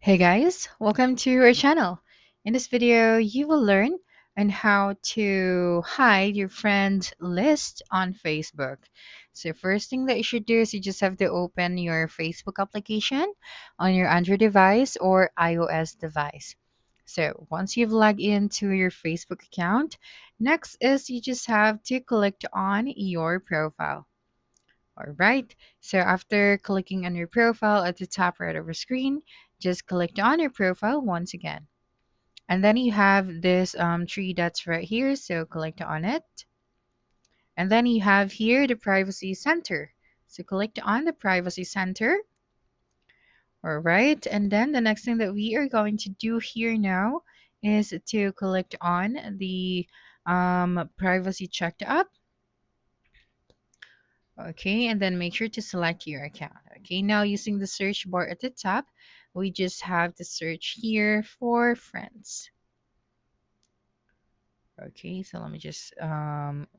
Hey guys, welcome to our channel. In this video, you will learn on how to hide your friend list on Facebook. So first thing that you should do is you just have to open your Facebook application on your Android device or iOS device. So once you've logged into your Facebook account, next is you just have to click on your profile. All right. So after clicking on your profile at the top right of your screen, just click on your profile once again. And then you have this three dots right here. So click on it. And then you have here the privacy center. So click on the privacy center. All right. And then the next thing that we are going to do here now is to click on the privacy checked up. Okay, and then make sure to select your account. Okay, now using the search bar at the top, we just have to search here for friends. Okay, so let me just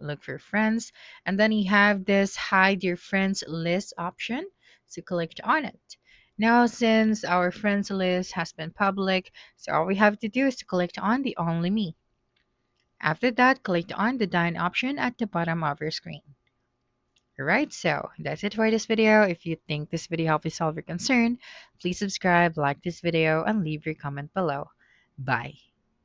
look for friends. And then you have this hide your friends list option. So click on it. Now, since our friends list has been public, so all we have to do is to click on the only me. After that, click on the dine option at the bottom of your screen. Alright, so that's it for this video. If you think this video helped you solve your concern, please subscribe, like this video, and leave your comment below. Bye.